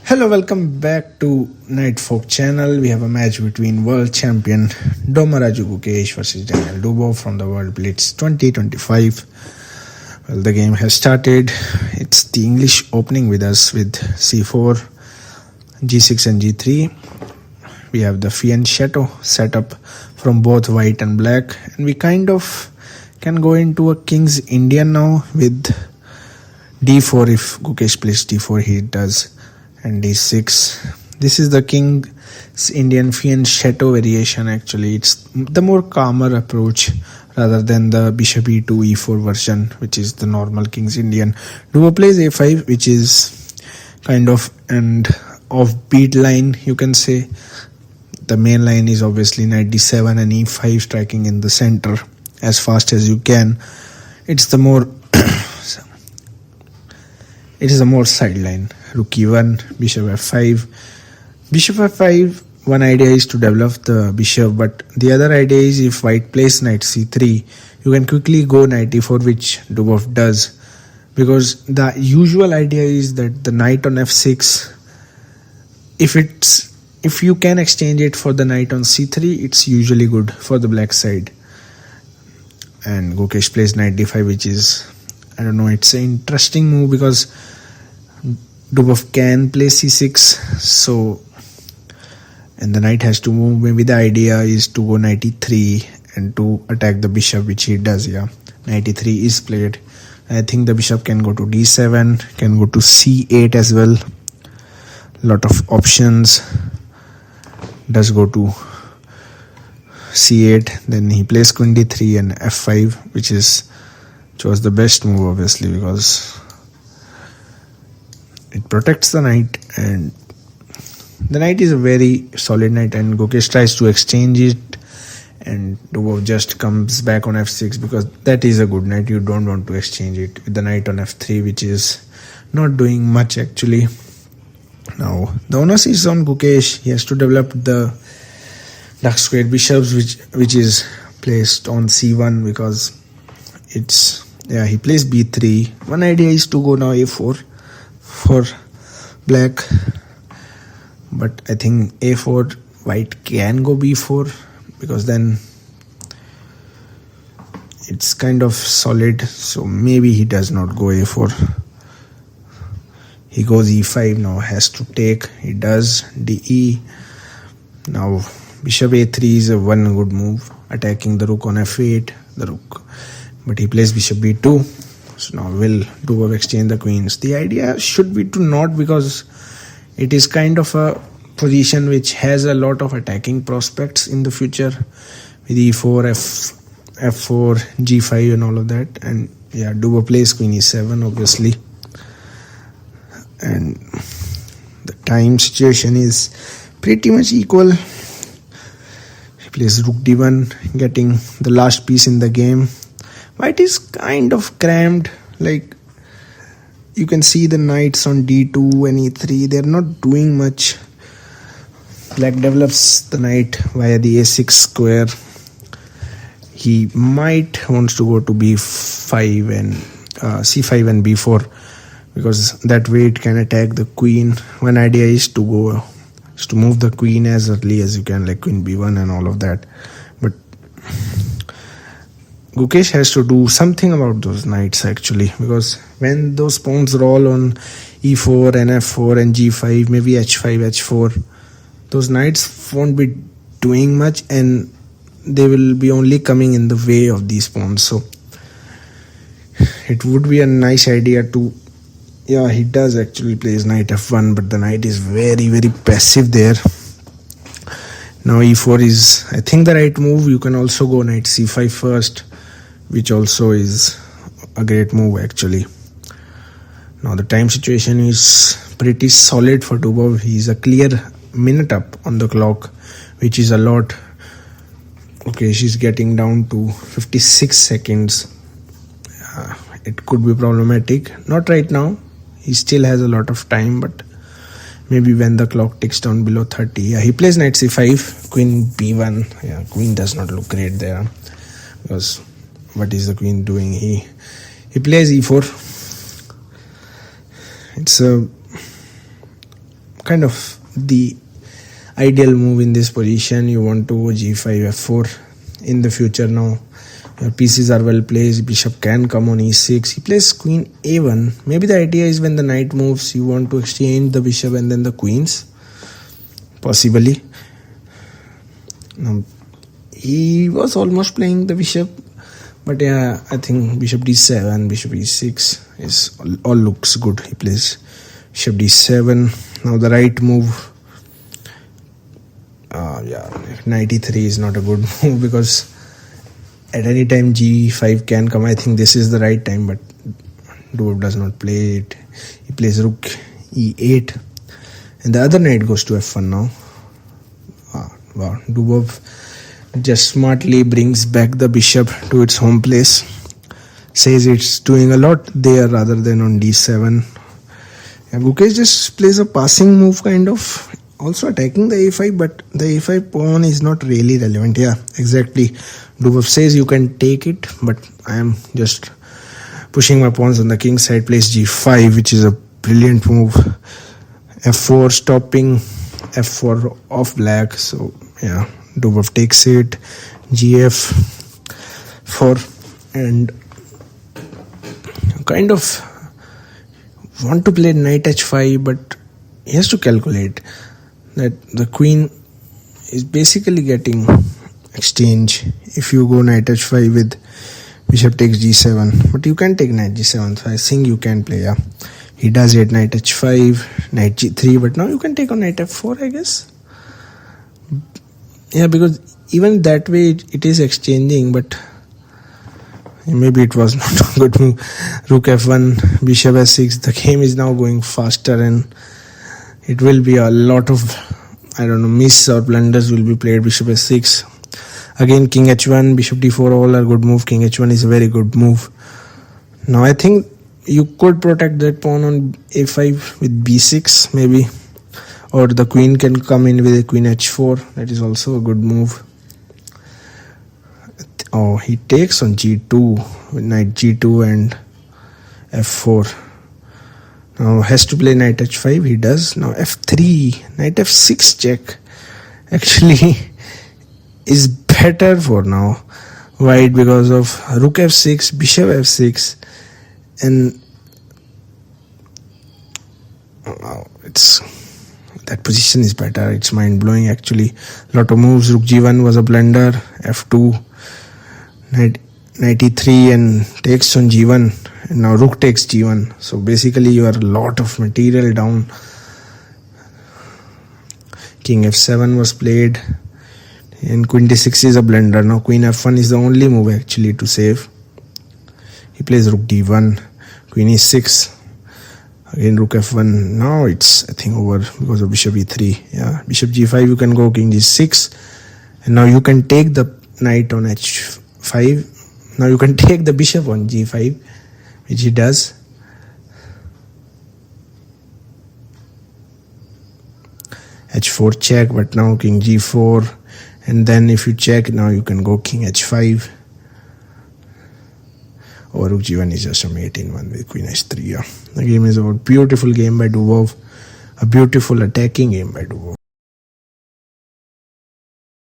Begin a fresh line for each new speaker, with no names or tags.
Hello, welcome back to Night Folk channel. We have a match between world champion Domaraju GUKESH versus Daniel DUBOV from the World BLITZ 2025. Well, the game has started. It's the English opening with us with c4, g6 and g3. We have the fianchetto setup from both white and black, and we kind of can go into a King's Indian now with d4. If GUKESH plays d4, he does, and d6. This is the King's Indian fianchetto variation. Actually, it's the more calmer approach rather than the bishop e2 e4 version, which is the normal King's Indian. DUBOV plays a5, which is kind of an offbeat line, you can say. The main line is obviously knight d7 and e5, striking in the center as fast as you can. It's the more it is a more sideline. Rook e1, bishop f5. Bishop f5, one idea is to develop the bishop, but the other idea is if white plays knight c3, you can quickly go knight e4, which DUBOV does, because the usual idea is that the knight on f6, if you can exchange it for the knight on c3, it's usually good for the black side. And GUKESH plays knight d5, which is, I don't know, it's an interesting move because DUBOV can play c6, so, and the knight has to move. Maybe the idea is to go knight e3 and to attack the bishop, which he does. Yeah, knight e3 is played. I think the bishop can go to d7, can go to c8 as well. Lot of options. Does go to c8, then he plays queen d3 and f5, which was the best move obviously because it protects the knight, and the knight is a very solid knight, and GUKESH tries to exchange it, and DUBOV just comes back on f6 because that is a good knight. You don't want to exchange it with the knight on f3, which is not doing much actually. Now the onus is on GUKESH. He has to develop the dark squared bishops, which is placed on c1 because it's, yeah, he plays b3. One idea is to go now a4 for black, but I think a4 white can go b4 because then it's kind of solid, so maybe he does not go a4. He goes e5, now has to take, he does de. Now bishop a3 is a one good move, attacking the rook on f8, but he plays bishop b2. So now will DUBOV exchange the queens? The idea should be to not, because it is kind of a position which has a lot of attacking prospects in the future with e4, f4, g5 and all of that. And yeah, DUBOV plays queen e7 obviously. And the time situation is pretty much equal. He plays rook d1, getting the last piece in the game. White is kind of crammed, like you can see the knights on d2 and e3, they're not doing much. Black develops the knight via the a6 square. He might wants to go to b5 and c5 and b4, because that way it can attack the queen. One idea is to move the queen as early as you can, like queen b1 and all of that. But GUKESH has to do something about those knights actually, because when those pawns roll on e4 and f4 and g5, maybe h5, h4, those knights won't be doing much and they will be only coming in the way of these pawns. So it would be a nice idea to, yeah, he does actually plays knight f1, but the knight is very, very passive there. Now e4 is, I think, the right move. You can also go knight c5 first, which also is a great move actually. Now the time situation is pretty solid for DUBOV. He's a clear minute up on the clock, which is a lot. Okay, she's getting down to 56 seconds. It could be problematic. Not right now. He still has a lot of time, but maybe when the clock ticks down below 30. Yeah, he plays knight c5, queen b1. Yeah, queen does not look great there, because what is the queen doing? He plays e4. It's a kind of the ideal move in this position. You want to go g5, f4 in the future. Now your pieces are well placed. Bishop can come on e6. He plays queen a1. Maybe the idea is when the knight moves, you want to exchange the bishop and then the queens, possibly. Now he was almost playing the bishop, but yeah, I think bishop d7, bishop e6 is all looks good. He plays bishop d7. Now the right move, knight e3 is not a good move because at any time g5 can come. I think this is the right time, but Dubov does not play it. He plays rook e8, and the other knight goes to f1 now. Wow, Dubov just smartly brings back the bishop to its home place. Says it's doing a lot there rather than on d7. Yeah, Gukesh just plays a passing move, kind of. Also attacking the a5, but the a5 pawn is not really relevant. Yeah, exactly. Dubov says you can take it, but I am just pushing my pawns on the king side. Plays g5, which is a brilliant move. f4 stopping f4 off black. So yeah, Dubov takes it. gf4, and kind of want to play knight h5, but he has to calculate that the queen is basically getting exchange if you go knight h5 with bishop takes g7, but you can take knight g7, so I think you can play. Yeah, he does it. Knight h5, knight g3, but now you can take on knight f4, I guess. Yeah, because even that way it is exchanging, but maybe it was not a good move. Rook f1, bishop s6. The game is now going faster, and it will be a lot of, I don't know, miss or blunders will be played. Bishop s6. Again, king h1, bishop d4, all are good move. King h1 is a very good move. Now I think you could protect that pawn on a5 with b6 maybe. Or the queen can come in with a queen h4. That is also a good move. Oh, he takes on g2 with knight g2 and f4. Now has to play knight h5. He does. Now f3, knight f6 check actually is better for now. White, because of rook f6, bishop f6, and it's that position is better. It's mind blowing actually. Lot of moves. Rook g1 was a blunder. f2, knight e3 and takes on g1, and now rook takes g1. So basically you are a lot of material down. King f7 was played, and queen d6 is a blunder. Now queen f1 is the only move actually to save. He plays rook d1, queen e6, again rook f1. Now it's, I think, over because of bishop e3. Yeah, bishop g5, you can go king g6, and now you can take the knight on h5. Now you can take the bishop on g5, which he does. h4 check, but now king g4, and then if you check, now you can go king h5. Or rook g1 is just a mate in one with queen h3. Yeah. The game is over. Beautiful game by Dubov. A beautiful attacking game by Dubov.